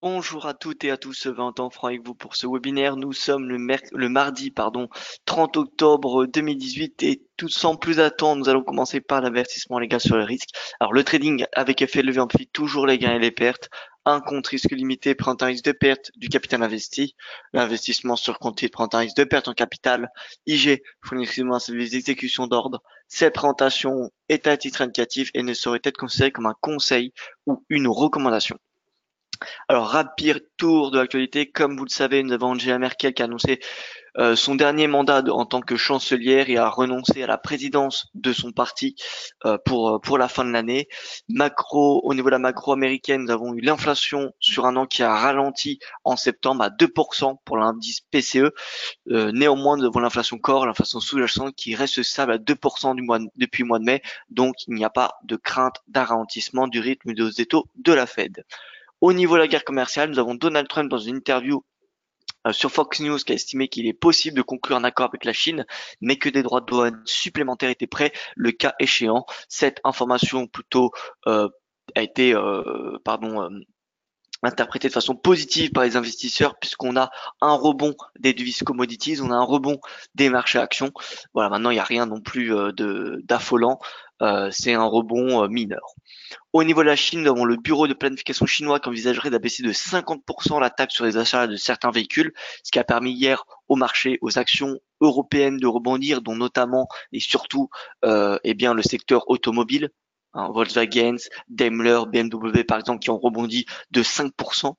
Bonjour à toutes et à tous, Valentin Franc avec vous pour ce webinaire. Nous sommes le mardi 30 octobre 2018 et tout sans plus attendre, nous allons commencer par l'avertissement légal sur le risque. Alors le trading avec effet de levier amplifie toujours les gains et les pertes. Un compte risque limité prend un risque de perte du capital investi. L'investissement sur compte prend un risque de perte en capital. IG fournit exclusivement un service d'exécution d'ordre. Cette présentation est à titre indicatif et ne saurait être considérée comme un conseil ou une recommandation. Alors, rapide tour de l'actualité. Comme vous le savez, nous avons Angela Merkel qui a annoncé son dernier mandat en tant que chancelière et a renoncé à la présidence de son parti pour la fin de l'année. Au niveau de la macro américaine, nous avons eu l'inflation sur un an qui a ralenti en septembre à 2% pour l'indice PCE. Néanmoins, nous avons l'inflation core, l'inflation sous-jacente qui reste stable à 2% depuis le mois de mai. Donc, il n'y a pas de crainte d'un ralentissement du rythme de hausse des taux de la Fed. Au niveau de la guerre commerciale, nous avons Donald Trump dans une interview sur Fox News qui a estimé qu'il est possible de conclure un accord avec la Chine, mais que des droits de douane supplémentaires étaient prêts le cas échéant. Cette information plutôt a été interprétée de façon positive par les investisseurs puisqu'on a un rebond des devises commodities, on a un rebond des marchés actions. Voilà, maintenant il n'y a rien non plus d'affolant, c'est un rebond mineur. Au niveau de la Chine, nous avons le bureau de planification chinois qui envisagerait d'abaisser de 50% la taxe sur les achats de certains véhicules, ce qui a permis hier au marché, aux actions européennes de rebondir, dont notamment et surtout le secteur automobile, Volkswagen, Daimler, BMW par exemple, qui ont rebondi de 5%.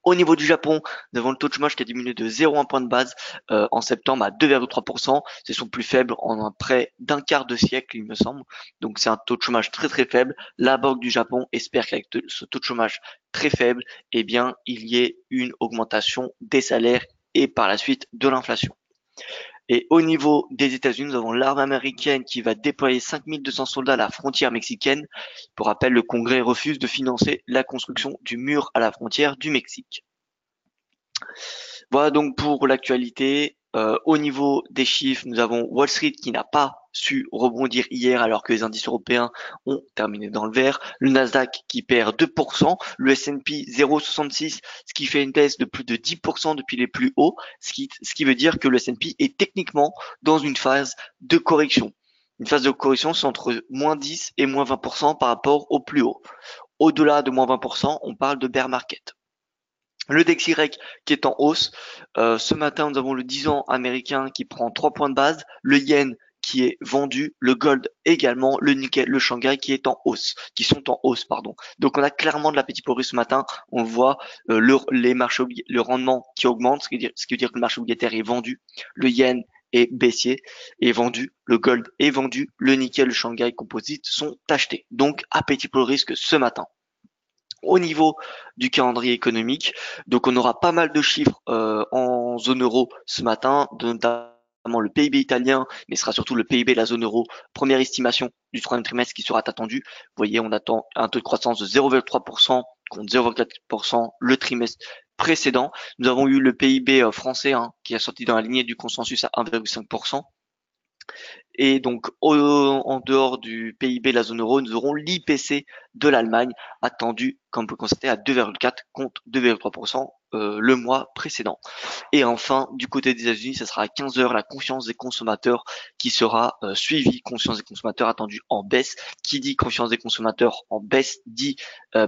Au niveau du Japon, nous avons le taux de chômage qui a diminué de 0,1 point de base en septembre à 2,3%. C'est son plus faible en près d'un quart de siècle, il me semble. Donc c'est un taux de chômage très très faible. La Banque du Japon espère qu'avec ce taux de chômage très faible, eh bien, il y ait une augmentation des salaires et par la suite de l'inflation. Et au niveau des États-Unis, nous avons l'armée américaine qui va déployer 5200 soldats à la frontière mexicaine. Pour rappel, le Congrès refuse de financer la construction du mur à la frontière du Mexique. Voilà donc pour l'actualité. Au niveau des chiffres, nous avons Wall Street qui n'a pas su rebondir hier alors que les indices européens ont terminé dans le vert. Le Nasdaq qui perd 2%, le S&P 0,66, ce qui fait une baisse de plus de 10% depuis les plus hauts, ce qui veut dire que le S&P est techniquement dans une phase de correction. Une phase de correction, c'est entre moins 10 et moins 20% par rapport au plus haut. Au-delà de moins 20%, on parle de bear market. Le DXY qui est en hausse. Ce matin, nous avons le 10 ans américain qui prend 3 points de base, le yen qui est vendu, le gold également, le nickel, le Shanghai qui est en hausse, qui sont en hausse, pardon. Donc on a clairement de l'appétit pour ce matin. On voit le rendement qui augmente, ce qui veut dire que le marché obligataire est vendu, le yen est baissier, est vendu, le gold est vendu, le nickel, le Shanghai composite sont achetés. Donc appétit pour le risque ce matin. Au niveau du calendrier économique, donc on aura pas mal de chiffres en zone euro ce matin, notamment le PIB italien, mais ce sera surtout le PIB de la zone euro, première estimation du troisième trimestre qui sera attendue. Vous voyez, on attend un taux de croissance de 0,3% contre 0,4% le trimestre précédent. Nous avons eu le PIB français qui a sorti dans la lignée du consensus à 1,5%. Et donc, en dehors du PIB de la zone euro, nous aurons l'IPC de l'Allemagne, attendu, comme on peut constater, à 2,4 contre 2,3% le mois précédent. Et enfin, du côté des États-Unis, ce sera à 15 heures la confiance des consommateurs qui sera suivie. Confiance des consommateurs attendue en baisse. Qui dit confiance des consommateurs en baisse dit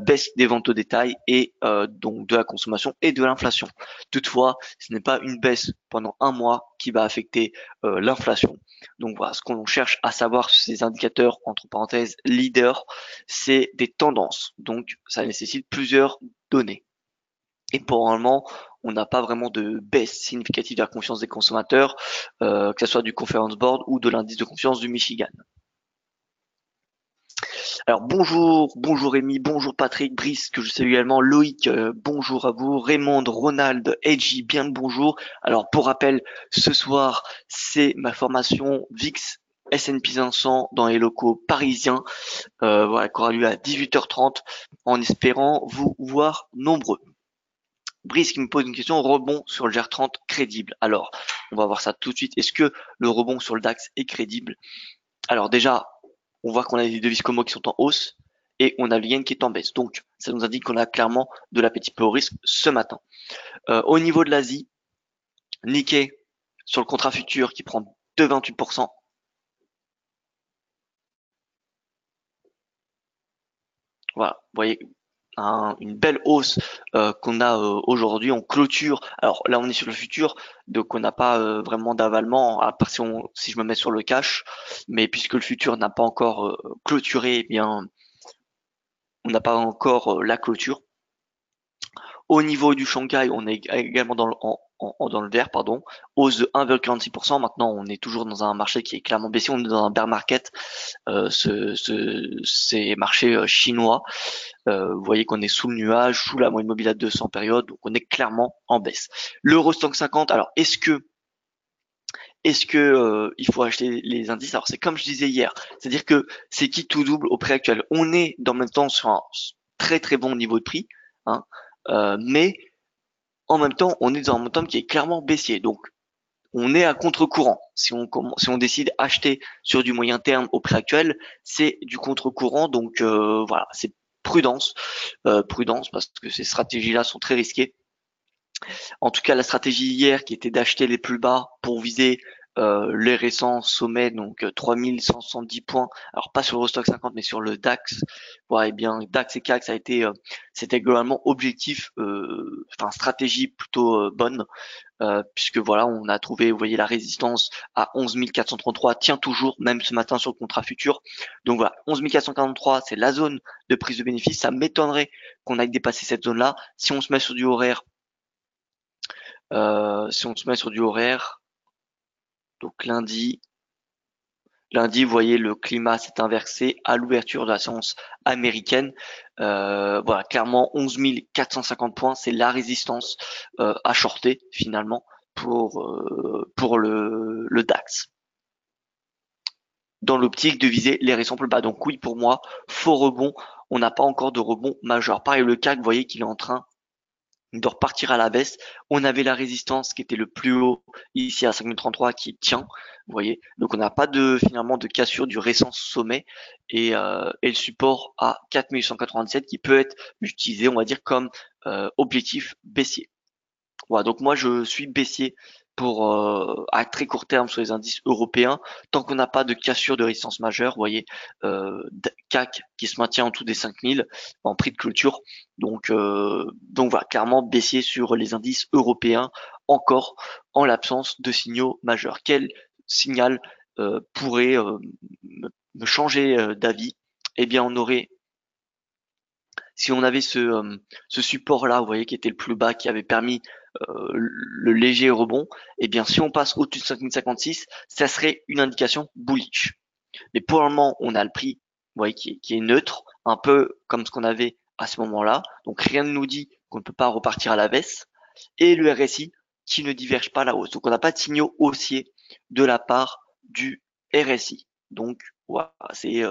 baisse des ventes au détail et donc de la consommation et de l'inflation. Toutefois, ce n'est pas une baisse pendant un mois qui va affecter l'inflation. Donc voilà, ce qu'on cherche à savoir sur ces indicateurs, entre parenthèses, leaders, c'est des tendances. Donc ça nécessite plusieurs données. Et pour le moment, on n'a pas vraiment de baisse significative de la confiance des consommateurs, que ce soit du Conference Board ou de l'indice de confiance du Michigan. Alors bonjour Rémi, bonjour Patrick, Brice, que je salue également, Loïc, bonjour à vous, Raymond, Ronald, Edgy, bien le bonjour. Alors pour rappel, ce soir, c'est ma formation VIX S&P 500 dans les locaux parisiens, voilà, qui aura lieu à 18h30, en espérant vous voir nombreux. Brice qui me pose une question, rebond sur le GR30 crédible. Alors, on va voir ça tout de suite. Est-ce que le rebond sur le DAX est crédible? Alors déjà, on voit qu'on a des devises commo qui sont en hausse. et on a le yen qui est en baisse. Donc, ça nous indique qu'on a clairement de l'appétit pour le risque ce matin. Au niveau de l'Asie, Nikkei sur le contrat futur qui prend 2,28%. Voilà, vous voyez une belle hausse qu'on a aujourd'hui. On clôture. Alors là, on est sur le futur, donc on n'a pas vraiment d'avalement, à part si je me mets sur le cash. Mais puisque le futur n'a pas encore clôturé, eh bien, on n'a pas encore la clôture. Au niveau du Shanghai, on est également dans le vert, pardon, hausse de 1,46%. Maintenant, on est toujours dans un marché qui est clairement baissé. On est dans un bear market. Ces marchés chinois. Vous voyez qu'on est sous le nuage, sous la moyenne mobile à 200 périodes, donc on est clairement en baisse. L'Eurostoxx 50, alors est-ce que il faut acheter les indices? Alors c'est comme je disais hier, c'est-à-dire que c'est qui tout double au prix actuel. On est dans le même temps sur un très très bon niveau de prix, hein, mais en même temps on est dans un momentum qui est clairement baissier. Donc on est à contre-courant. Si on décide d'acheter sur du moyen terme au prix actuel, c'est du contre-courant. Donc voilà, c'est prudence, prudence parce que ces stratégies-là sont très risquées. En tout cas, la stratégie hier qui était d'acheter les plus bas pour viser les récents sommets, donc 3170 points, alors pas sur le Eurostoxx 50 mais sur le DAX. Ouais, eh bien DAX et CAC ça a été c'était globalement objectif, enfin stratégie plutôt bonne, puisque voilà, on a trouvé, vous voyez, la résistance à 11 433 tient toujours, même ce matin sur le contrat futur. Donc voilà, 11 443, c'est la zone de prise de bénéfice. Ça m'étonnerait qu'on aille dépasser cette zone-là. Si on se met sur du horaire, donc lundi, vous voyez, le climat s'est inversé à l'ouverture de la séance américaine. Voilà, clairement 11 450 points, c'est la résistance à shorter finalement pour le DAX. Dans l'optique de viser les récents plus bas. Donc oui, pour moi, faux rebond. On n'a pas encore de rebond majeur. Pareil, le CAC, vous voyez qu'il est en train de repartir à la baisse. On avait la résistance qui était le plus haut ici à 5033 qui tient, vous voyez. Donc on n'a pas finalement de cassure du récent sommet et le support à 4197 qui peut être utilisé, on va dire, comme objectif baissier. Voilà, donc moi je suis baissier pour à très court terme sur les indices européens tant qu'on n'a pas de cassure de résistance majeure. Vous voyez, CAC qui se maintient en dessous des 5000 en prix de clôture. Donc voilà, clairement baissier sur les indices européens encore en l'absence de signaux majeurs. Quel signal pourrait me changer d'avis? Eh bien, on aurait si on avait ce support-là, vous voyez, qui était le plus bas, qui avait permis le léger rebond, eh bien, si on passe au-dessus de 5056, ça serait une indication bullish. Mais pour le moment, on a le prix, vous voyez, qui est neutre, un peu comme ce qu'on avait à ce moment-là. Donc, rien ne nous dit qu'on ne peut pas repartir à la baisse. Et le RSI qui ne diverge pas à la hausse. Donc, on n'a pas de signaux haussiers de la part du RSI. Donc, voilà, c'est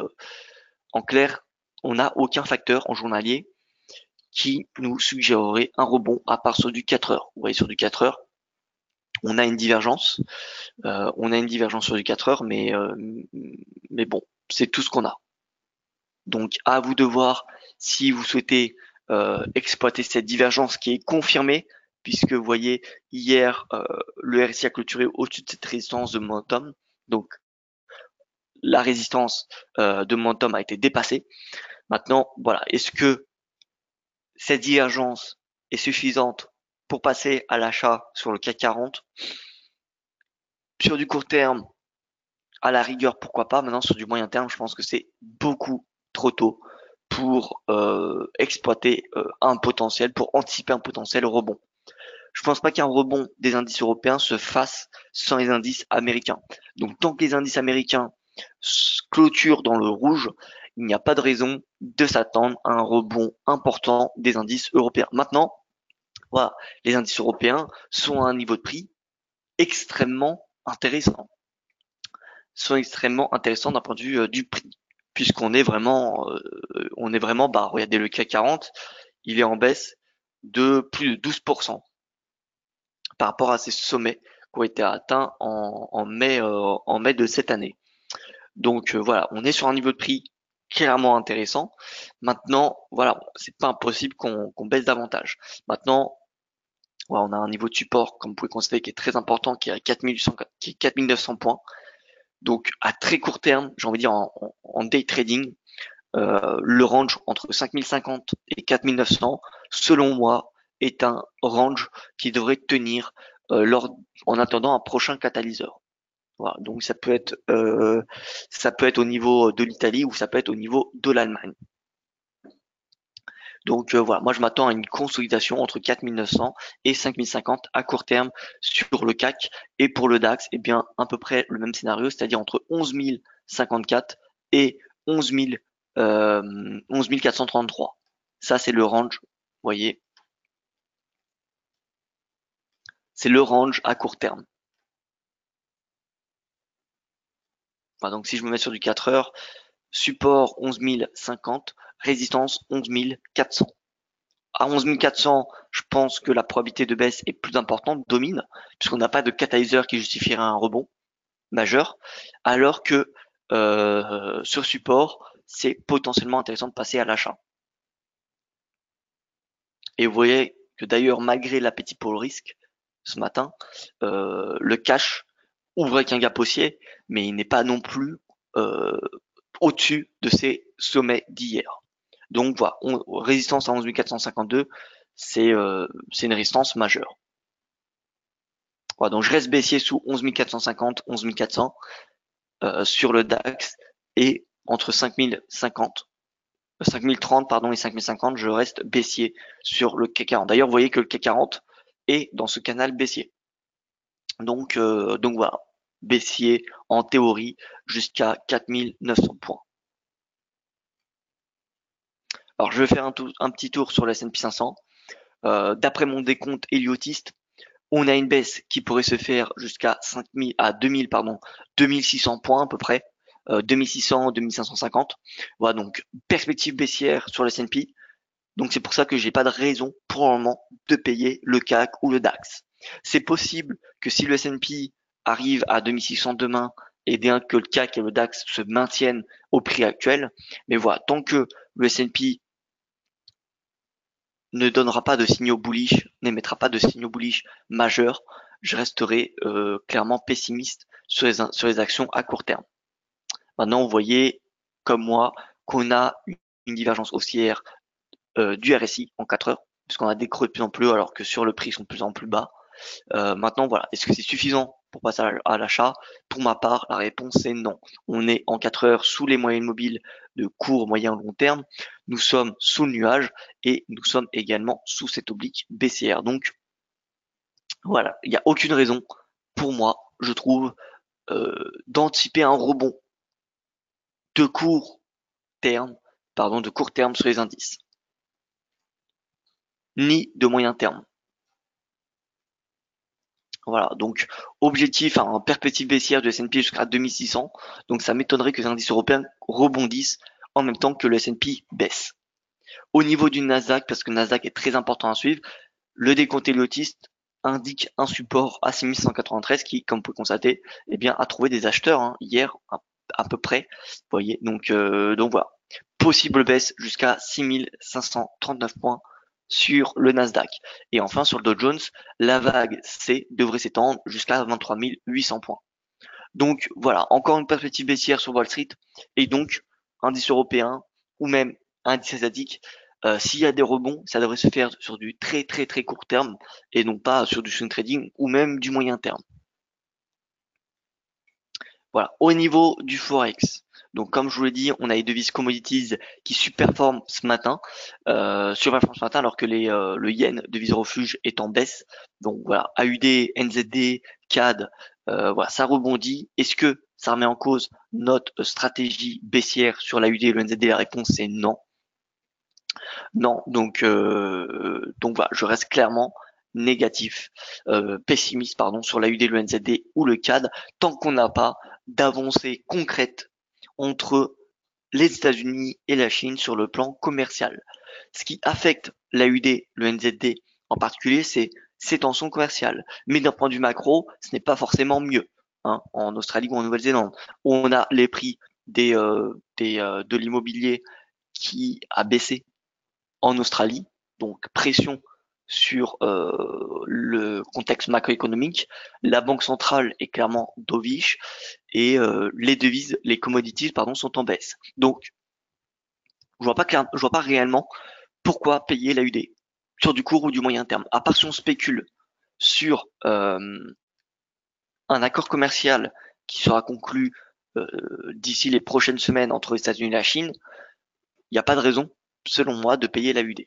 en clair, on n'a aucun facteur en journalier qui nous suggérerait un rebond à part sur du 4 heures. Vous voyez, sur du 4 heures, on a une divergence. On a une divergence sur du 4 heures, mais bon, c'est tout ce qu'on a. Donc, à vous de voir si vous souhaitez exploiter cette divergence qui est confirmée, puisque vous voyez, hier, le RSI a clôturé au-dessus de cette résistance de momentum. Donc, la résistance de momentum a été dépassée. Maintenant, voilà, est-ce que cette divergence est suffisante pour passer à l'achat sur le CAC 40? Sur du court terme, à la rigueur, pourquoi pas. Maintenant, sur du moyen terme, je pense que c'est beaucoup trop tôt pour exploiter un potentiel, pour anticiper un potentiel rebond. Je pense pas qu'un rebond des indices européens se fasse sans les indices américains. Donc, tant que les indices américains clôturent dans le rouge, il n'y a pas de raison de s'attendre à un rebond important des indices européens. Maintenant, voilà, les indices européens sont à un niveau de prix extrêmement intéressant. Sont extrêmement intéressants d'un point de vue du prix, puisqu'on est vraiment, bas. Regardez le CAC 40, il est en baisse de plus de 12% par rapport à ces sommets qui ont été atteints en mai de cette année. Donc voilà, on est sur un niveau de prix clairement intéressant. Maintenant, voilà, c'est pas impossible qu'on baisse davantage. Maintenant, ouais, on a un niveau de support, comme vous pouvez constater, qui est très important, qui est à 4800, qui est 4900 points. Donc, à très court terme, j'ai envie de dire en day trading, le range entre 5050 et 4900, selon moi, est un range qui devrait tenir en attendant un prochain catalyseur. Voilà, donc ça peut être au niveau de l'Italie ou ça peut être au niveau de l'Allemagne. Donc voilà, moi je m'attends à une consolidation entre 4900 et 5050 à court terme sur le CAC, et pour le DAX, eh bien à peu près le même scénario, c'est-à-dire entre 11 054 et 11 433. Ça c'est le range, vous voyez, c'est le range à court terme. Enfin, donc si je me mets sur du 4 heures, support 11 050, résistance 11 400. À 11 400, je pense que la probabilité de baisse est plus importante, domine, puisqu'on n'a pas de catalyseur qui justifierait un rebond majeur, alors que sur support, c'est potentiellement intéressant de passer à l'achat. Et vous voyez que d'ailleurs, malgré l'appétit pour le risque, ce matin, le cash ouvre avec un gap haussier, mais il n'est pas non plus au-dessus de ses sommets d'hier. Donc voilà, résistance à 11 452, c'est une résistance majeure. Voilà, donc je reste baissier sous 11 450, 11 400 sur le DAX, et entre 5050, 5030 pardon et 5050, je reste baissier sur le CAC 40. D'ailleurs, vous voyez que le CAC 40 est dans ce canal baissier. Donc voilà, baissier en théorie jusqu'à 4900 points. Alors je vais faire un petit tour sur le S&P 500. D'après mon décompte héliotiste, on a une baisse qui pourrait se faire jusqu'à 2600 points à peu près, 2600, 2550. Voilà, donc perspective baissière sur le S&P. Donc c'est pour ça que j'ai pas de raison pour le moment de payer le CAC ou le DAX. C'est possible que si le S&P arrive à 2600 demain, et bien que le CAC et le DAX se maintiennent au prix actuel, mais voilà, tant que le S&P ne donnera pas de signaux bullish, n'émettra pas de signaux bullish majeurs, je resterai clairement pessimiste sur les actions à court terme. Maintenant, vous voyez, comme moi, qu'on a une divergence haussière du RSI en 4 heures, puisqu'on a des creux de plus en plus haut alors que sur le prix ils sont de plus en plus bas. Maintenant, voilà, est-ce que c'est suffisant pour passer à l'achat? Pour ma part, la réponse est non. On est en 4 heures sous les moyennes mobiles de court, moyen, long terme. Nous sommes sous le nuage et nous sommes également sous cette oblique baissière. Donc voilà, il n'y a aucune raison pour moi, je trouve, d'anticiper un rebond de court de court terme sur les indices, ni de moyen terme. Voilà, donc objectif, en perspective baissière de S&P jusqu'à 2600. Donc ça m'étonnerait que les indices européens rebondissent en même temps que le S&P baisse. Au niveau du Nasdaq, parce que le Nasdaq est très important à suivre, le décompte héliotiste indique un support à 6193 qui, comme vous pouvez constater, eh bien, a trouvé des acheteurs hier à peu près. Vous voyez, donc voilà. Possible baisse jusqu'à 6539 points sur le Nasdaq. Et enfin, sur le Dow Jones, la vague C devrait s'étendre jusqu'à 23 800 points. Donc voilà, encore une perspective baissière sur Wall Street, et donc indice européen ou même indice asiatique. S'il y a des rebonds, ça devrait se faire sur du très très très court terme et non pas sur du swing trading ou même du moyen terme. Voilà, au niveau du Forex. Donc comme je vous l'ai dit, on a les devises commodities qui superforment ce matin, surperforment ce matin alors que le yen, devise refuge, est en baisse. Donc voilà, AUD, NZD, CAD, voilà, ça rebondit. Est-ce que ça remet en cause notre stratégie baissière sur l'AUD et le NZD? La réponse est non. Non, donc voilà, je reste clairement négatif, pessimiste pardon, sur l'AUD, le NZD ou le CAD, tant qu'on n'a pas d'avancée concrète entre les États-Unis et la Chine sur le plan commercial. Ce qui affecte l'AUD, le NZD en particulier, c'est ces tensions commerciales. Mais d'un point de vue macro, ce n'est pas forcément mieux. En Australie ou en Nouvelle-Zélande, où on a les prix des de l'immobilier qui a baissé en Australie, donc pression sur le contexte macroéconomique. La banque centrale est clairement dovish et les devises, les commodities, pardon, sont en baisse. Donc, je vois pas réellement pourquoi payer l'AUD sur du court ou du moyen terme. À part si on spécule sur un accord commercial qui sera conclu d'ici les prochaines semaines entre les États-Unis et la Chine, il n'y a pas de raison, selon moi, de payer l'AUD.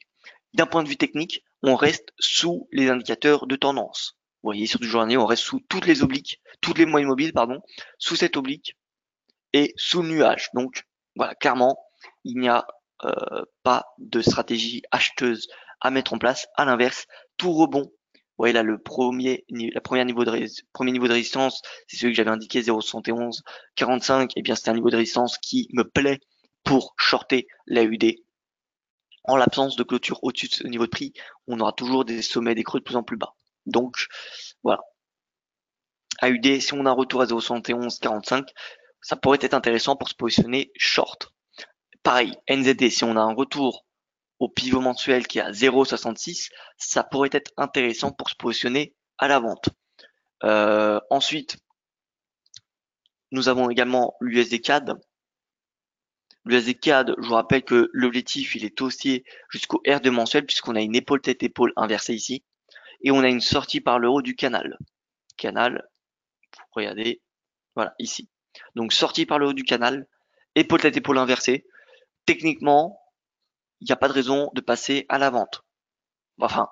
D'un point de vue technique, on reste sous les indicateurs de tendance. Vous voyez, sur du journalier, on reste sous toutes les obliques, toutes les moyennes mobiles, pardon, sous cette oblique et sous le nuage. Donc, voilà, clairement, il n'y a pas de stratégie acheteuse à mettre en place. À l'inverse, tout rebond. Vous voyez là, le premier niveau de résistance, c'est celui que j'avais indiqué, 0,71, 45. Et bien, c'est un niveau de résistance qui me plaît pour shorter l'AUD. En l'absence de clôture au-dessus de ce niveau de prix, on aura toujours des sommets, des creux de plus en plus bas. Donc, voilà. AUD, si on a un retour à 0,71, 45, ça pourrait être intéressant pour se positionner short. Pareil, NZD, si on a un retour au pivot mensuel qui est à 0,66, ça pourrait être intéressant pour se positionner à la vente. Ensuite, nous avons également l'USD CAD. L'USD CAD, je vous rappelle que l'objectif, il est haussier jusqu'au R2 mensuel puisqu'on a une épaule tête-épaule inversée ici. Et on a une sortie par le haut du canal. Canal, regardez, voilà, ici. Donc sortie par le haut du canal, épaule tête épaule inversée. Techniquement, il n'y a pas de raison de passer à la vente. Enfin,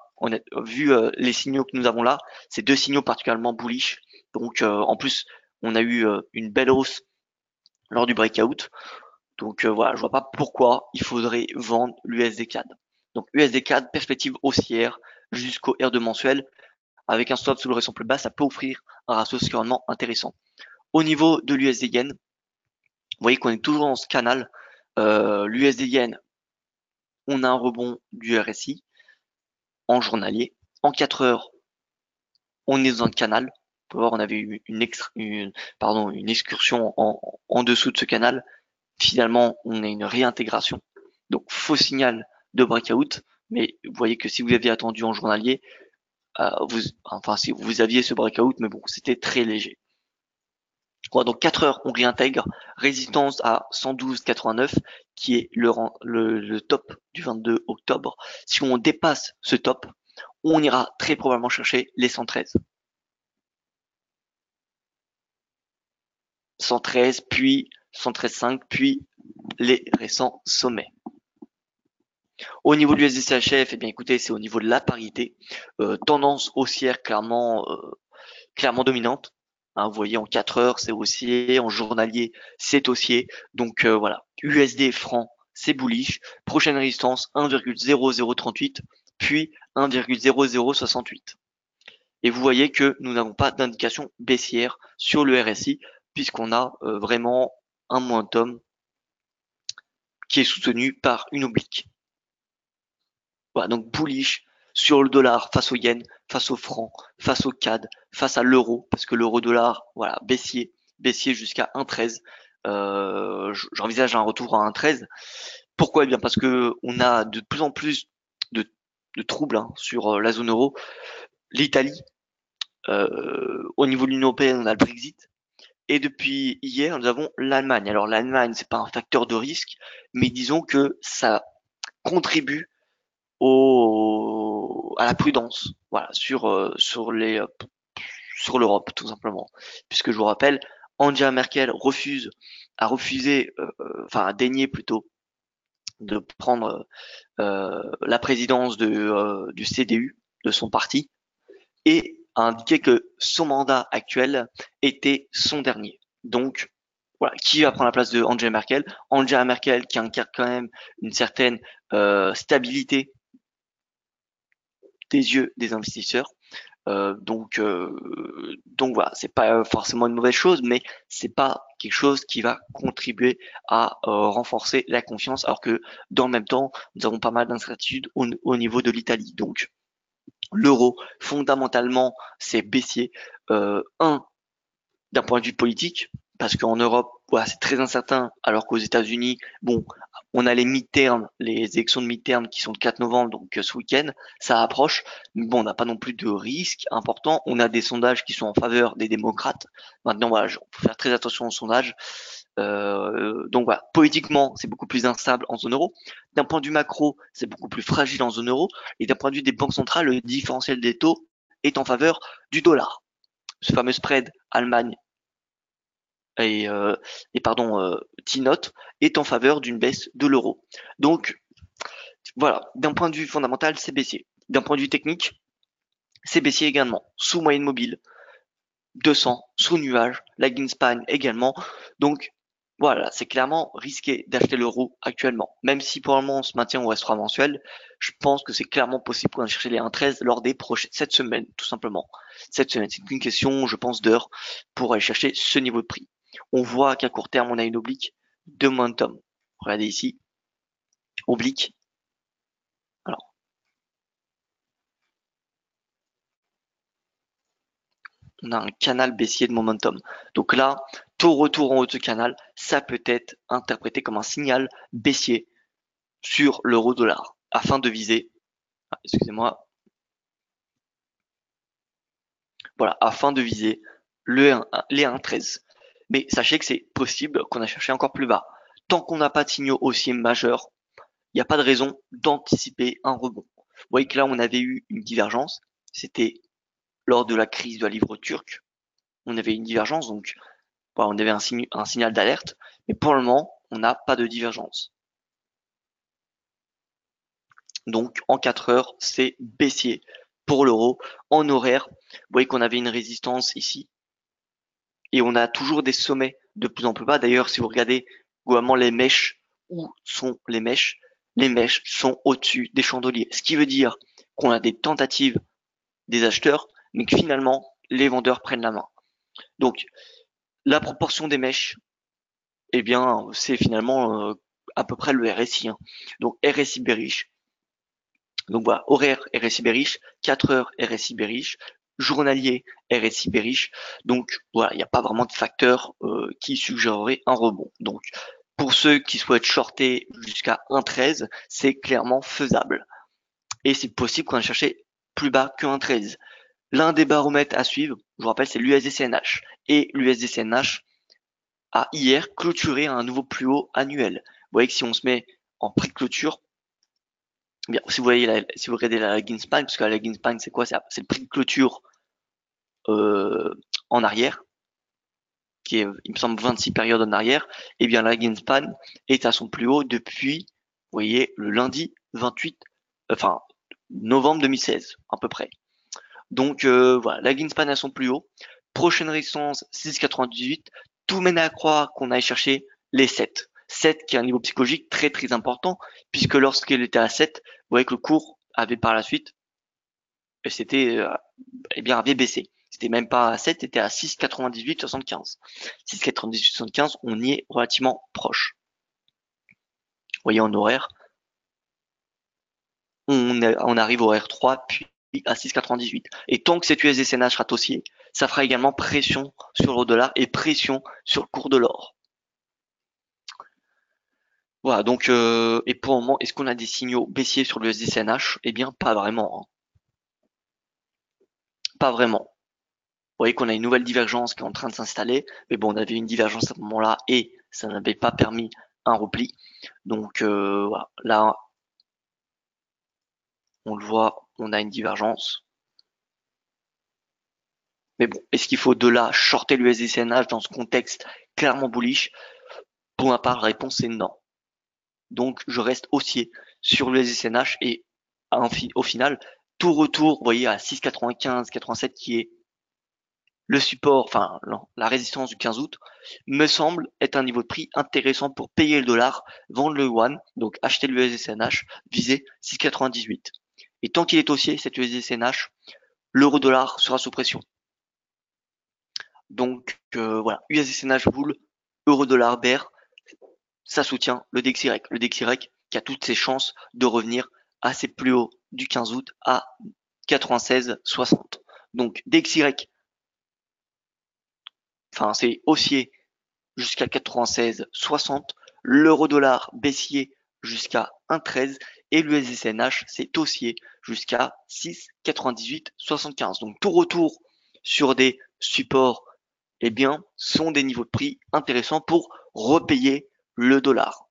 vu les signaux que nous avons là, c'est deux signaux particulièrement bullish. Donc en plus, on a eu une belle hausse lors du breakout. Donc voilà, je vois pas pourquoi il faudrait vendre l'USD CAD. Donc USD CAD, perspective haussière jusqu'au R2 mensuel. Avec un stop sous le récent plus bas, ça peut offrir un ratio securement intéressant. Au niveau de l'USD Yen, vous voyez qu'on est toujours dans ce canal. L'USD Yen, on a un rebond du RSI en journalier. En 4 heures, on est dans un canal. Vous pouvez voir, on avait eu une excursion en dessous de ce canal. Finalement, on a une réintégration. Donc, faux signal de breakout. Mais vous voyez que si vous aviez attendu en journalier, si vous aviez ce breakout, mais bon, c'était très léger. Donc 4 heures, on réintègre résistance à 112,89 qui est le top du 22 octobre. Si on dépasse ce top, on ira très probablement chercher les 113. 113, puis 113,5, puis les récents sommets. Au niveau du SDCHF, eh bien écoutez, c'est au niveau de la parité, tendance haussière clairement dominante. Hein, vous voyez, en 4 heures, c'est haussier, en journalier, c'est haussier. Donc voilà, USD franc, c'est bullish. Prochaine résistance, 1,0038, puis 1,0068. Et vous voyez que nous n'avons pas d'indication baissière sur le RSI, puisqu'on a vraiment un momentum qui est soutenu par une oblique. Voilà, donc bullish sur le dollar face au yen, face au franc, face au CAD, face à l'euro, parce que l'euro-dollar, voilà, baissier jusqu'à 1,13. J'envisage un retour à 1,13. Pourquoi? Eh bien parce que on a de plus en plus de troubles sur la zone euro. L'Italie, au niveau de l'Union européenne, on a le Brexit. Et depuis hier, nous avons l'Allemagne. Alors l'Allemagne, c'est pas un facteur de risque, mais disons que ça contribue à la prudence, voilà, sur l'Europe tout simplement, puisque je vous rappelle, Angela Merkel a daigné plutôt de prendre la présidence du CDU, de son parti, et a indiqué que son mandat actuel était son dernier. Donc voilà, qui va prendre la place de Angela Merkel? Angela Merkel qui incarne quand même une certaine stabilité des yeux des investisseurs. Donc voilà, c'est pas forcément une mauvaise chose, mais c'est pas quelque chose qui va contribuer à renforcer la confiance, alors que dans le même temps, nous avons pas mal d'incertitudes au niveau de l'Italie. Donc l'euro, fondamentalement, c'est baissier. D'un point de vue politique, parce qu'en Europe, voilà, c'est très incertain, alors qu'aux États-Unis, bon, on a les midterms, les élections de midterm qui sont le 4 novembre, donc ce week-end, ça approche. Mais bon, on n'a pas non plus de risque important. On a des sondages qui sont en faveur des démocrates. Maintenant, voilà, faut faire très attention aux sondages. Donc voilà, politiquement, c'est beaucoup plus instable en zone euro. D'un point de vue macro, c'est beaucoup plus fragile en zone euro. Et d'un point de vue des banques centrales, le différentiel des taux est en faveur du dollar. Ce fameux spread Allemagne et, euh, et pardon, T-note est en faveur d'une baisse de l'euro. Donc voilà, d'un point de vue fondamental, c'est baissier. D'un point de vue technique, c'est baissier également. Sous moyenne mobile, 200, sous nuage, lagging span également. Donc voilà, c'est clairement risqué d'acheter l'euro actuellement. Même si pour le moment on se maintient au S3 mensuel, je pense que c'est clairement possible qu'on va chercher les 1,13 lors des prochaines, cette semaine, tout simplement. Cette semaine, c'est une question, je pense, d'heure pour aller chercher ce niveau de prix. On voit qu'à court terme, on a une oblique de momentum. Regardez ici, oblique. Alors, on a un canal baissier de momentum. Donc là, tout retour en haut de ce canal, ça peut être interprété comme un signal baissier sur l'euro dollar afin de viser, excusez-moi, voilà, afin de viser les 1,13. Mais sachez que c'est possible qu'on a cherché encore plus bas. Tant qu'on n'a pas de signaux haussiers majeurs, il n'y a pas de raison d'anticiper un rebond. Vous voyez que là, on avait eu une divergence. C'était lors de la crise de la livre turque. On avait une divergence, donc voilà, on avait un signal d'alerte. Mais pour le moment, on n'a pas de divergence. Donc en 4 heures, c'est baissier pour l'euro. En horaire, vous voyez qu'on avait une résistance ici. Et on a toujours des sommets de plus en plus bas. D'ailleurs, si vous regardez globalement les mèches, où sont les mèches? Les mèches sont au-dessus des chandeliers. Ce qui veut dire qu'on a des tentatives des acheteurs, mais que finalement, les vendeurs prennent la main. Donc, la proportion des mèches, eh bien, c'est finalement à peu près le RSI. Hein. Donc, RSI bearish. Donc voilà, horaire RSI bearish, 4 heures RSI bearish, journalier RSI bearish. Donc voilà, il n'y a pas vraiment de facteur qui suggérerait un rebond. Donc pour ceux qui souhaitent shorter jusqu'à 1,13, c'est clairement faisable. Et c'est possible qu'on aille chercher plus bas que 1,13. L'un des baromètres à suivre, je vous rappelle, c'est l'USD-CNH. Et l'USD-CNH a hier clôturé à un nouveau plus haut annuel. Vous voyez que si on se met en prix de clôture, bien, si vous voyez, si vous regardez la lagging span, parce que la lagging span, c'est quoi? C'est le prix de clôture euh, en arrière, qui est, il me semble, 26 périodes en arrière. Et bien, la lagging span est à son plus haut depuis, vous voyez, le lundi 28, enfin, novembre 2016, à peu près. Donc, voilà, la lagging span à son plus haut. Prochaine résistance, 6,98. Tout mène à croire qu'on aille chercher les 7. 7 qui est un niveau psychologique très très important, puisque lorsqu'elle était à 7, vous voyez que le cours avait par la suite c'était eh bien avait baissé. C'était même pas à 7, c'était à 6,98,75. 6,98,75, on y est relativement proche. Vous voyez en horaire, on arrive au R3 puis à 6,98. Et tant que cet USD-CNH sera haussier, ça fera également pression sur le dollar et pression sur le cours de l'or. Voilà, donc et pour le moment, est-ce qu'on a des signaux baissiers sur le USD-CNH? Eh bien, pas vraiment. Hein. Pas vraiment. Vous voyez qu'on a une nouvelle divergence qui est en train de s'installer, mais bon, on avait une divergence à ce moment-là et ça n'avait pas permis un repli. Donc voilà, là, on le voit, on a une divergence. Mais bon, est-ce qu'il faut de là shorter l'USD-CNH dans ce contexte clairement bullish? Pour ma part, la réponse est non. Donc je reste haussier sur l'USD-CNH et au final, tout retour, vous voyez, à 6,95, 87 qui est le support, enfin la résistance du 15 août, me semble être un niveau de prix intéressant pour payer le dollar, vendre le yuan, donc acheter l'USD-CNH, viser 6,98. Et tant qu'il est haussier, cet USD-CNH, l'euro-dollar sera sous pression. Donc voilà, USD-CNH bull, euro-dollar bear, ça soutient le DXY. Le DXY qui a toutes ses chances de revenir à ses plus hauts du 15 août à 96,60. Donc DXY, enfin c'est haussier jusqu'à 96,60, l'euro-dollar baissier jusqu'à 1,13 et l'USD-CNH c'est haussier jusqu'à 6,9875. Donc tout retour sur des supports eh bien, sont des niveaux de prix intéressants pour repayer le dollar.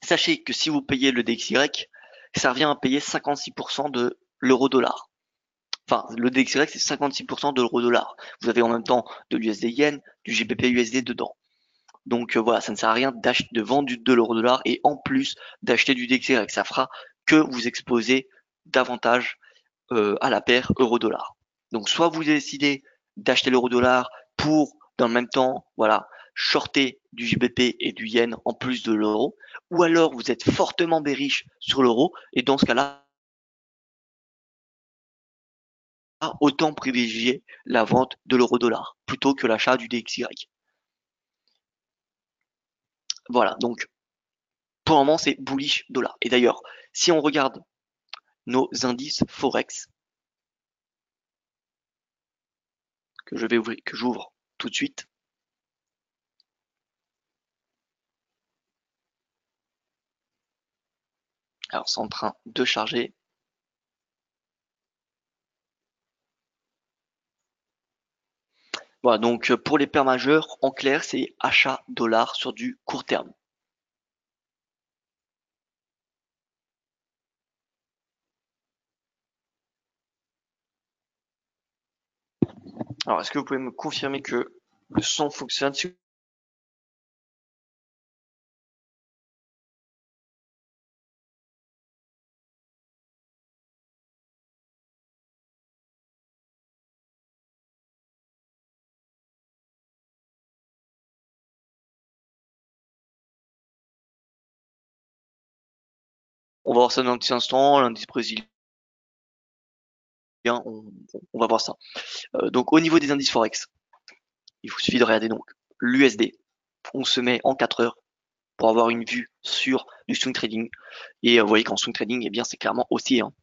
Sachez que si vous payez le DXY, ça revient à payer 56% de l'euro-dollar. Enfin, le DXY, c'est 56% de l'euro-dollar. Vous avez en même temps de l'USD-Yen, du GBP-USD dedans. Donc voilà, ça ne sert à rien de vendre de l'euro-dollar et en plus d'acheter du DXY. Ça fera que vous exposer davantage à la paire euro-dollar. Donc soit vous décidez d'acheter l'euro-dollar pour, dans le même temps, voilà, shorter du GBP et du yen en plus de l'euro, ou alors vous êtes fortement bearish sur l'euro, et dans ce cas-là, autant privilégier la vente de l'euro-dollar plutôt que l'achat du DXY. Voilà, donc pour le moment c'est bullish dollar. Et d'ailleurs, si on regarde nos indices Forex, que j'ouvre tout de suite, alors c'est en train de charger. Voilà, donc pour les paires majeures, en clair, c'est achat dollar sur du court terme. Alors, est-ce que vous pouvez me confirmer que le son fonctionne? On va voir ça dans un petit instant, l'indice brésilien, on va voir ça. Donc au niveau des indices Forex, il vous suffit de regarder donc l'USD. On se met en 4 heures pour avoir une vue sur du swing trading. Et vous voyez qu'en swing trading, eh bien c'est clairement haussier. Hein.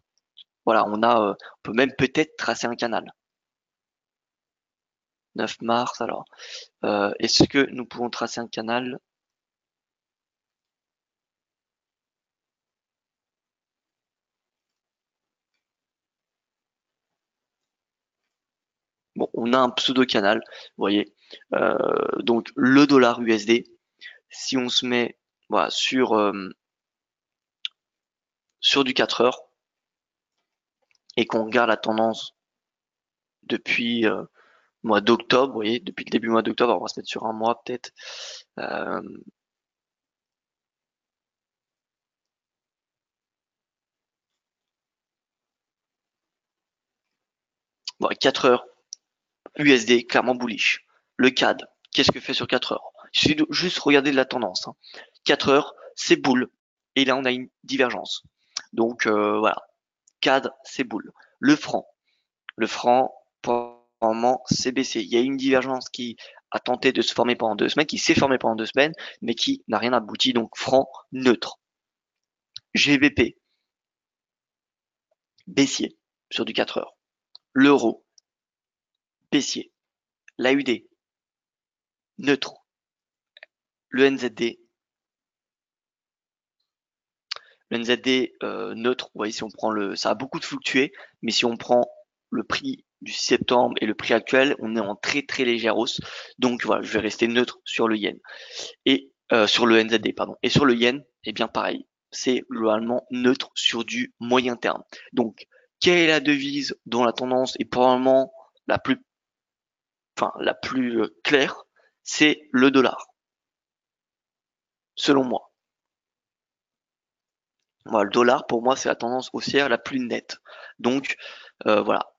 Voilà, on peut même peut-être tracer un canal. 9 mars, alors. Est-ce que nous pouvons tracer un canal? Bon, on a un pseudo-canal, vous voyez. Donc le dollar USD, si on se met voilà, sur du 4 heures et qu'on regarde la tendance depuis mois d'octobre, vous voyez, depuis le début du mois d'octobre, on va se mettre sur un mois peut-être. Euh, bon, 4 heures, USD, clairement bullish. Le CAD, qu'est-ce que fait sur 4 heures? Il suffit de juste regarder de la tendance. Hein. 4 heures, c'est boule. Et là, on a une divergence. Donc voilà, CAD, c'est boule. Le franc, pour le moment, c'est baissé. Il y a une divergence qui a tenté de se former pendant 2 semaines, qui s'est formée pendant 2 semaines, mais qui n'a rien abouti. Donc franc neutre. GBP, baissier sur du 4 heures. L'euro, baissier. L'AUD, neutre. Le NZD, neutre. Vous voyez, si on prend ça a beaucoup de fluctué, mais si on prend le prix du 6 septembre et le prix actuel, on est en très très légère hausse. Donc voilà, je vais rester neutre sur le yen et sur le NZD, pardon. Et sur le yen, eh bien pareil, c'est globalement neutre sur du moyen terme. Donc, quelle est la devise dont la tendance est probablement la plus, la plus claire? C'est le dollar, selon moi. Voilà, le dollar, pour moi, c'est la tendance haussière la plus nette. Donc, voilà,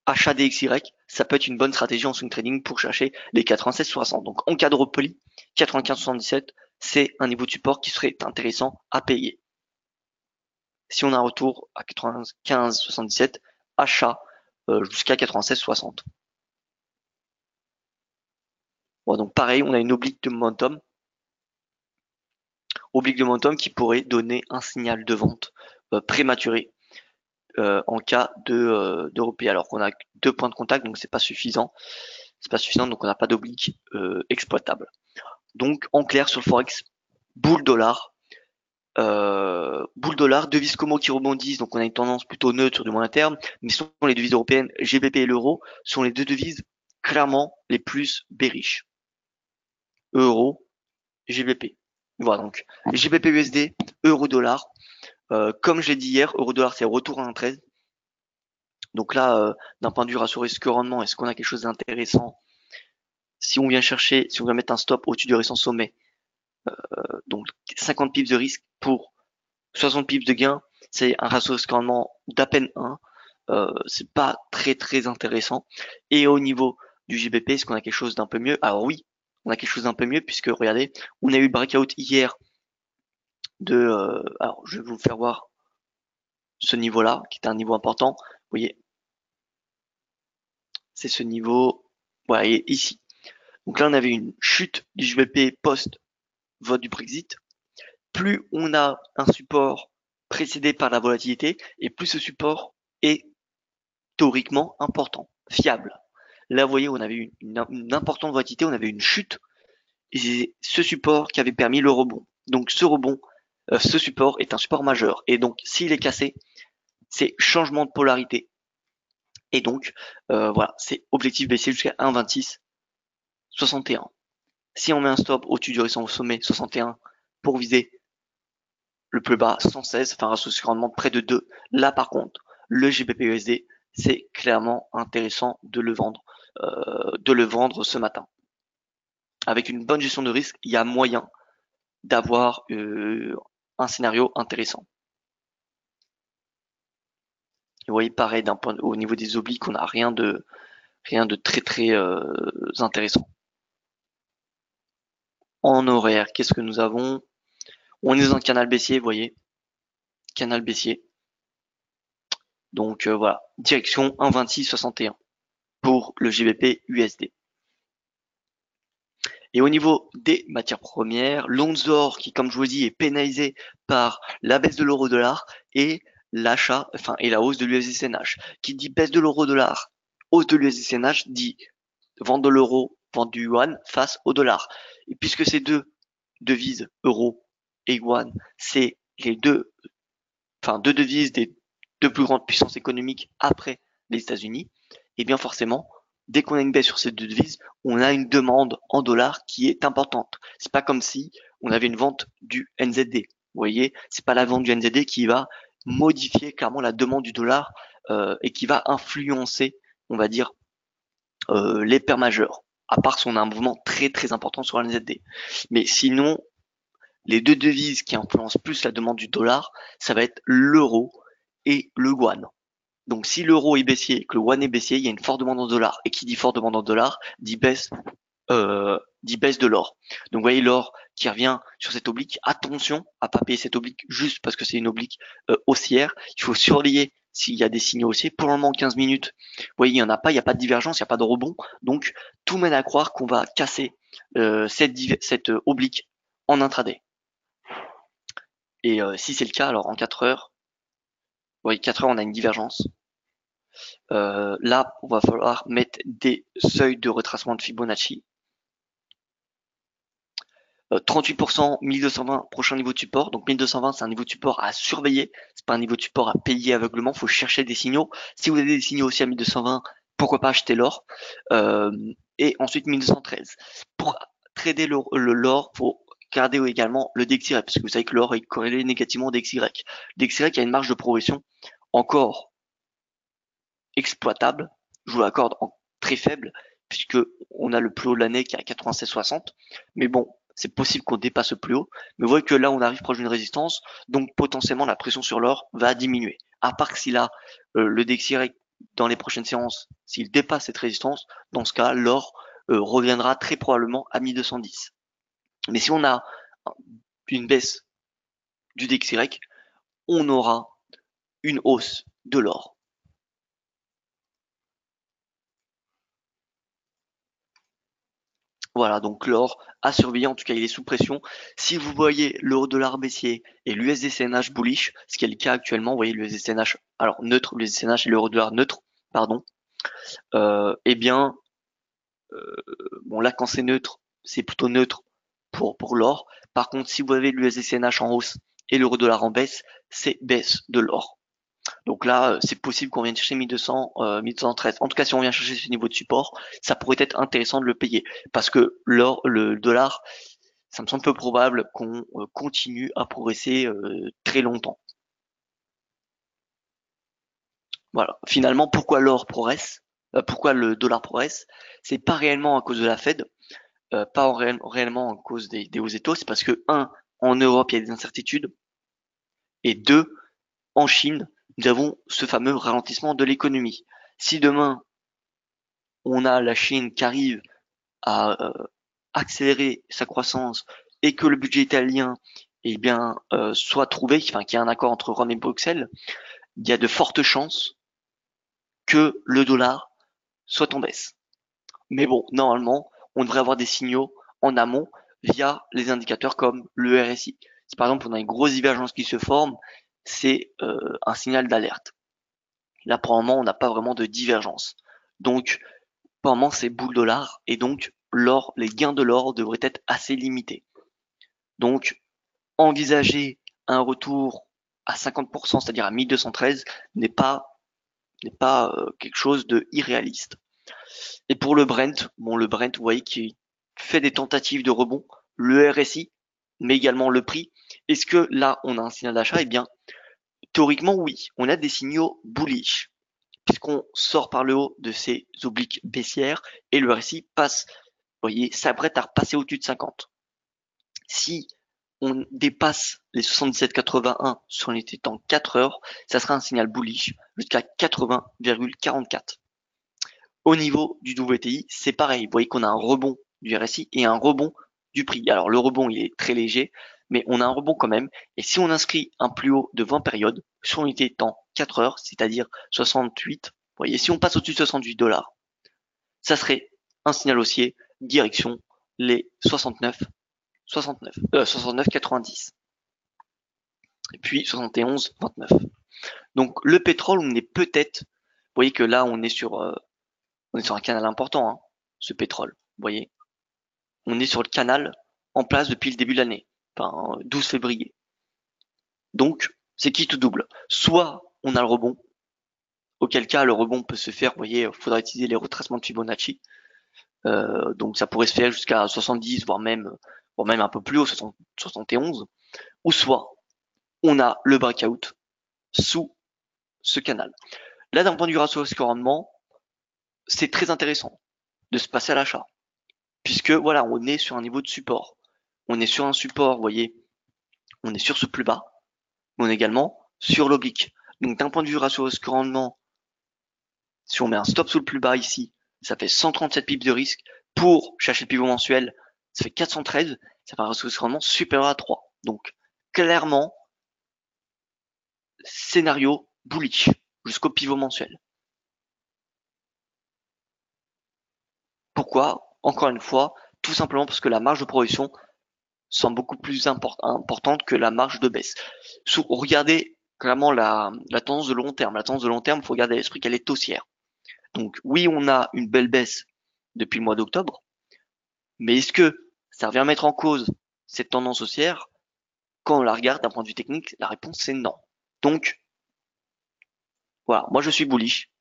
achat DXY, ça peut être une bonne stratégie en swing trading pour chercher les 96,60. Donc, en cas de repli, 95,77, c'est un niveau de support qui serait intéressant à payer. Si on a un retour à 95,77, achat jusqu'à 96,60. Bon, donc pareil, on a une oblique de momentum qui pourrait donner un signal de vente prématuré en cas de repli. Alors qu'on a 2 points de contact, donc c'est pas suffisant. c'est pas suffisant, donc on n'a pas d'oblique exploitable. Donc en clair sur le forex, boule dollar, devises Como qui rebondissent, donc on a une tendance plutôt neutre sur du moyen terme, mais sont les devises européennes, GBP et l'euro, sont les deux devises clairement les plus bearish. Euro, GBP. Voilà donc GBP USD, euro dollar. Comme j'ai dit hier, euro dollar c'est retour à 1,13. Donc là, d'un point de vue ratio risque rendement, est-ce qu'on a quelque chose d'intéressant? Si on vient mettre un stop au-dessus du récent sommet, donc 50 pips de risque pour 60 pips de gain, c'est un ratio risque rendement d'à peine 1. C'est pas très très intéressant. Et au niveau du GBP, est-ce qu'on a quelque chose d'un peu mieux? Alors oui, on a quelque chose d'un peu mieux puisque regardez, on a eu le breakout hier alors je vais vous faire voir ce niveau-là, qui est un niveau important. Vous voyez, c'est ce niveau, voilà, ici. Donc là, on avait une chute du GBP post-vote du Brexit. Plus on a un support précédé par la volatilité, et plus ce support est théoriquement important, fiable. Là, vous voyez, on avait une importante volatilité, on avait une chute, et c'est ce support qui avait permis le rebond. Donc ce support est un support majeur. Et donc, s'il est cassé, c'est changement de polarité. Et donc, voilà, c'est objectif baissier jusqu'à 1,2661. Si on met un stop au-dessus du récent sommet 61 pour viser le plus bas 116, enfin un ratio de rendement de près de 2, là par contre, le GBP-USD, c'est clairement intéressant de le vendre ce matin. Avec une bonne gestion de risque, il y a moyen d'avoir un scénario intéressant. Vous voyez, pareil, au niveau des obliques, on n'a rien de très très intéressant. En horaire, qu'est-ce que nous avons? On est dans un canal baissier, vous voyez, canal baissier. Donc voilà, direction 1,2661 pour le GBP USD. Et au niveau des matières premières, l'once d'or qui, comme je vous dis, est pénalisé par la baisse de l'euro-dollar et et la hausse de l'USD-CNH. Qui dit baisse de l'euro-dollar, hausse de l'USD-CNH dit vente de l'euro, vente du yuan face au dollar. Et puisque ces deux devises, euro et yuan, c'est les deux devises des deux plus grandes puissances économiques après les États-Unis, et bien forcément, dès qu'on a une baisse sur ces deux devises, on a une demande en dollars qui est importante. C'est pas comme si on avait une vente du NZD. Vous voyez, c'est pas la vente du NZD qui va modifier clairement la demande du dollar et qui va influencer, on va dire, les paires majeures. À part si on a un mouvement très très important sur le NZD. Mais sinon, les deux devises qui influencent plus la demande du dollar, ça va être l'euro et le yuan. Donc si l'euro est baissier et que le yuan est baissier, il y a une forte demande en dollars. Et qui dit forte demande en dollars dit baisse de l'or. Donc vous voyez l'or qui revient sur cette oblique. Attention à pas payer cette oblique juste parce que c'est une oblique haussière. Il faut surveiller s'il y a des signaux haussiers. Pour le moment, 15 minutes, vous voyez, il n'y en a pas, il n'y a pas de divergence, il n'y a pas de rebond. Donc tout mène à croire qu'on va casser cette oblique en intraday. Et si c'est le cas, alors en 4 heures, vous voyez, 4 heures, on a une divergence. Là, on va falloir mettre des seuils de retracement de Fibonacci. 38%, 1220, prochain niveau de support. Donc 1220, c'est un niveau de support à surveiller. C'est pas un niveau de support à payer aveuglement. Faut chercher des signaux. Si vous avez des signaux aussi à 1220, pourquoi pas acheter l'or. Et ensuite 1213. Pour trader l'or, faut garder également le DXY, parce que vous savez que l'or est corrélé négativement au DXY. DXY a une marge de progression encore exploitable, je vous l'accorde, très faible, puisque on a le plus haut de l'année qui est à 96,60. Mais bon, c'est possible qu'on dépasse le plus haut. Mais vous voyez que là, on arrive proche d'une résistance, donc potentiellement la pression sur l'or va diminuer. À part que si là, le DXY dans les prochaines séances, s'il dépasse cette résistance, dans ce cas, l'or reviendra très probablement à 1210. Mais si on a une baisse du DXY, on aura une hausse de l'or. Voilà, donc l'or à surveiller, en tout cas il est sous pression. Si vous voyez l'euro dollar baissier et l'USD-CNH bullish, ce qui est le cas actuellement, vous voyez l'USD-CNH, alors neutre, l'USD-CNH et l'euro dollar neutre, pardon, eh bien bon là quand c'est neutre, c'est plutôt neutre pour l'or. Par contre, si vous avez l'USD-CNH en hausse et l'euro-dollar en baisse, c'est baisse de l'or. Donc là, c'est possible qu'on vienne chercher 1200, 1213. En tout cas, si on vient chercher ce niveau de support, ça pourrait être intéressant de le payer. Parce que l'or, le dollar, ça me semble peu probable qu'on continue à progresser très longtemps. Voilà. Finalement, pourquoi l'or progresse? Pourquoi le dollar progresse? C'est pas réellement à cause de la Fed, pas réellement à cause des hausses des taux, c'est parce que, un, en Europe, il y a des incertitudes, et deux, en Chine, nous avons ce fameux ralentissement de l'économie. Si demain, on a la Chine qui arrive à accélérer sa croissance et que le budget italien eh bien, soit trouvé, enfin qu'il y ait un accord entre Rome et Bruxelles, il y a de fortes chances que le dollar soit en baisse. Mais bon, normalement, on devrait avoir des signaux en amont via les indicateurs comme le RSI. Si par exemple on a une grosse divergence qui se forme, c'est un signal d'alerte. Là, pour le moment, on n'a pas vraiment de divergence. Donc, pour le moment, c'est boule dollar et donc l'or, les gains de l'or devraient être assez limités. Donc, envisager un retour à 50%, c'est-à-dire à 1213, n'est pas quelque chose de irréaliste. Et pour le Brent, bon, le Brent, vous voyez, qui fait des tentatives de rebond, le RSI, mais également le prix. Est-ce que là, on a un signal d'achat? Eh bien, théoriquement, oui. On a des signaux bullish, puisqu'on sort par le haut de ces obliques baissières et le RSI passe, vous voyez, s'apprête à repasser au-dessus de 50. Si on dépasse les 77,81 sur les temps 4 heures, ça sera un signal bullish jusqu'à 80,44. Au niveau du WTI, c'est pareil. Vous voyez qu'on a un rebond du RSI et un rebond du prix. Alors le rebond, il est très léger, mais on a un rebond quand même. Et si on inscrit un plus haut de 20 périodes sur l'unité de temps 4 heures, c'est-à-dire 68, vous voyez, si on passe au-dessus de 68 $, ça serait un signal haussier direction les 69,90. Et puis 71,29. Donc le pétrole, on est peut-être, vous voyez que là on est sur un canal important, hein, ce pétrole. Vous voyez, on est sur le canal en place depuis le début de l'année, enfin 12 février. Donc c'est qui tout double. Soit on a le rebond, auquel cas le rebond peut se faire, vous voyez, il faudra utiliser les retracements de Fibonacci. Donc ça pourrait se faire jusqu'à 70, voire même un peu plus haut, 71. Ou soit on a le breakout sous ce canal. Là, d'un point de vue ratio risque-rendement, c'est très intéressant de se passer à l'achat, puisque voilà, on est sur un niveau de support. On est sur un support, vous voyez, on est sur ce plus bas, mais on est également sur l'oblique. Donc d'un point de vue ratio risque-rendement, si on met un stop sous le plus bas ici, ça fait 137 pips de risque. Pour chercher le pivot mensuel, ça fait 413, ça fait un ratio risque-rendement supérieur à 3. Donc clairement, scénario bullish jusqu'au pivot mensuel. Pourquoi? Encore une fois, tout simplement parce que la marge de progression semble beaucoup plus importante que la marge de baisse. Regardez clairement la tendance de long terme. La tendance de long terme, il faut garder à l'esprit qu'elle est haussière. Donc oui, on a une belle baisse depuis le mois d'octobre, mais est-ce que ça revient mettre en cause cette tendance haussière? Quand on la regarde d'un point de vue technique, la réponse c'est non. Donc voilà, moi je suis bullish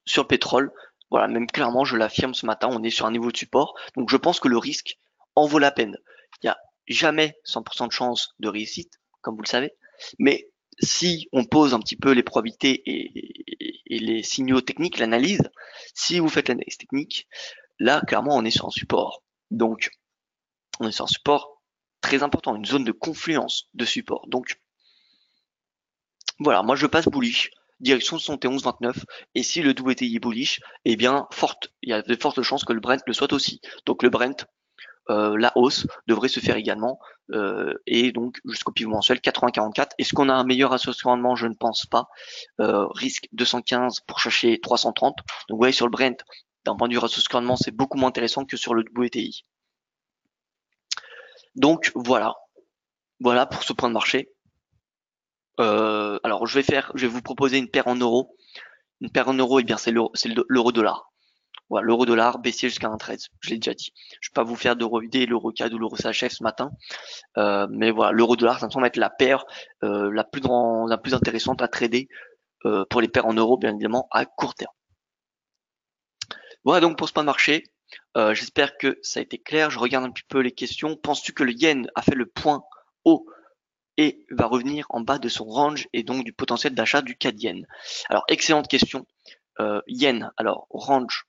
sur le pétrole. Voilà, même clairement, je l'affirme ce matin, on est sur un niveau de support. Donc je pense que le risque en vaut la peine. Il n'y a jamais 100% de chance de réussite, comme vous le savez. Mais si on pose un petit peu les probabilités et les signaux techniques, l'analyse, si vous faites l'analyse technique, là, clairement, on est sur un support. Donc, on est sur un support très important, une zone de confluence de support. Donc, voilà, moi je passe bullish, direction 71,29. Et si le WTI est bullish, eh bien, il y a de fortes chances que le Brent le soit aussi. Donc le Brent, la hausse devrait se faire également, et donc jusqu'au pivot mensuel 80,44. Est-ce qu'on a un meilleur ratio de rendement? Je ne pense pas. Risque 215 pour chercher 330. Donc vous voyez sur le Brent, d'un point de vue ratio de rendement, c'est beaucoup moins intéressant que sur le WTI. Donc voilà pour ce point de marché. Alors je vais vous proposer une paire en euros. Une paire en euros, eh bien c'est l'euro dollar. Voilà, l'euro-dollar baissier jusqu'à 1,13. Je l'ai déjà dit. Je vais pas vous faire d'euro UD, l'euro CAD ou l'euro CHF ce matin. Mais voilà, l'euro-dollar, ça me semble être la paire la plus intéressante à trader pour les paires en euros, bien évidemment, à court terme. Voilà donc pour ce point de marché. J'espère que ça a été clair. Je regarde un petit peu les questions. Penses-tu que le yen a fait le point haut et va revenir en bas de son range et donc du potentiel d'achat du CAD yen? Alors, excellente question. Yen, alors range,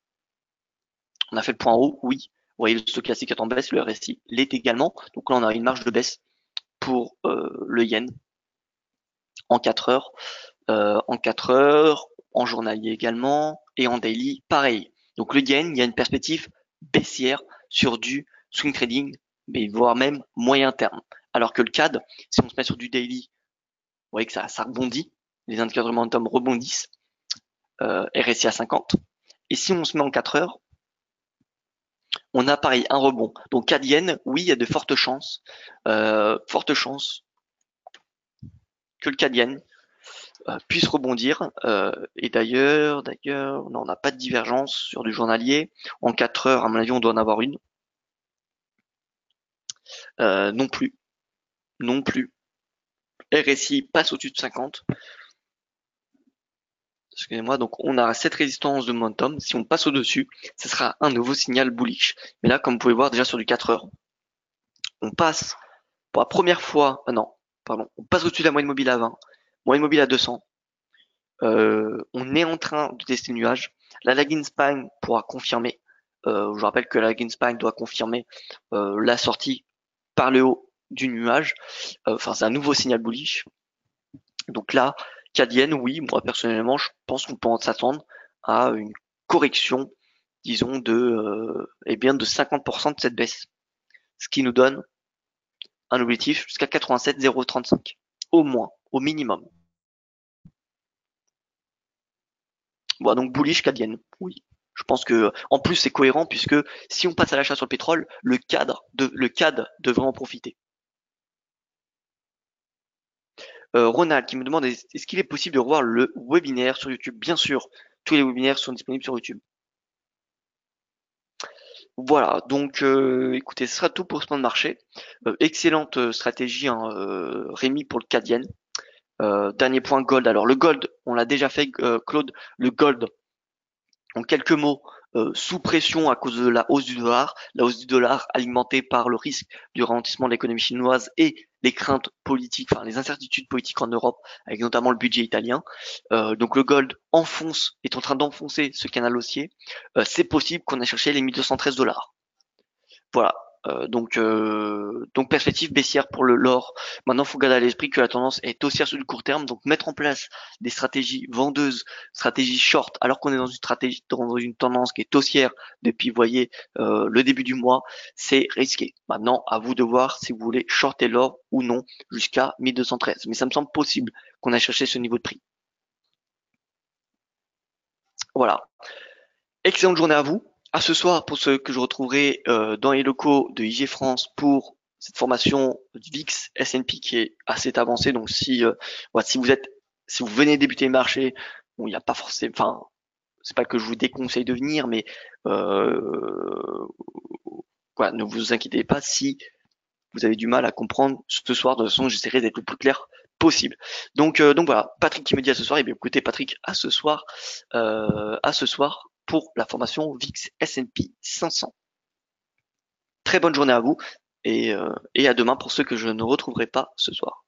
on a fait le point haut, oui. Vous voyez, le stochastique est en baisse, le RSI l'est également. Donc là, on a une marge de baisse pour le yen en 4 heures. En 4 heures, en journalier également, et en daily, pareil. Donc le yen, il y a une perspective baissière sur du swing trading, mais voire même moyen terme. Alors que le CAD, si on se met sur du daily, vous voyez que ça rebondit, les indicateurs de momentum rebondissent, RSI à 50. Et si on se met en 4 heures, on a pareil un rebond. Donc CAD yen, oui, il y a de fortes chances que le CAD yen puisse rebondir. Et d'ailleurs, non, on n'a pas de divergence sur du journalier. En 4 heures, à mon avis, on doit en avoir une. Non plus. Non plus. RSI passe au-dessus de 50. Excusez-moi, donc on a cette résistance de momentum. Si on passe au-dessus, ce sera un nouveau signal bullish. Mais là, comme vous pouvez voir déjà sur du 4 heures, on passe pour la première fois, non, pardon, on passe au-dessus de la moyenne mobile à 20, moyenne mobile à 200. On est en train de tester le nuage. La lagging span pourra confirmer. Je rappelle que la lagging span doit confirmer la sortie par le haut du nuage. Enfin, c'est un nouveau signal bullish. Donc là, cadienne, oui, moi personnellement, je pense qu'on peut s'attendre à une correction, disons, eh bien de 50% de cette baisse. Ce qui nous donne un objectif jusqu'à 87,035. Au moins, au minimum. Bon, donc bullish cadienne, oui. Je pense que, en plus, c'est cohérent puisque si on passe à l'achat sur le pétrole, le CAD devrait en profiter. Ronald qui me demande est-ce qu'il est possible de revoir le webinaire sur YouTube? Bien sûr, tous les webinaires sont disponibles sur YouTube. Voilà, donc écoutez, ce sera tout pour ce plan de marché. Excellente stratégie, hein, Rémi, pour le CAD-Yen. Dernier point, gold. Alors le gold, on l'a déjà fait, Claude. Le gold, en quelques mots, sous pression à cause de la hausse du dollar, alimentée par le risque du ralentissement de l'économie chinoise et les craintes politiques, enfin les incertitudes politiques en Europe, avec notamment le budget italien. Donc le gold est en train d'enfoncer ce canal haussier. C'est possible qu'on ait cherché les 1213 $. Voilà. Donc perspective baissière pour l'or. Maintenant, il faut garder à l'esprit que la tendance est haussière sur le court terme. Donc mettre en place des stratégies vendeuses, stratégies short, alors qu'on est dans une tendance qui est haussière depuis, vous voyez, le début du mois, c'est risqué. Maintenant, à vous de voir si vous voulez shorter l'or ou non jusqu'à 1213. Mais ça me semble possible qu'on a cherché ce niveau de prix. Voilà. Excellente journée à vous. À ce soir pour ceux que je retrouverai dans les locaux de IG France pour cette formation VIX S&P qui est assez avancée. Donc voilà, si vous venez débuter le marché, bon, il n'y a pas forcément, enfin, c'est pas que je vous déconseille de venir, mais voilà, ne vous inquiétez pas si vous avez du mal à comprendre ce soir. De toute façon, j'essaierai d'être le plus clair possible. Donc voilà, Patrick qui me dit à ce soir, et bien écoutez Patrick, à ce soir pour la formation VIX S&P 500. Très bonne journée à vous et à demain pour ceux que je ne retrouverai pas ce soir.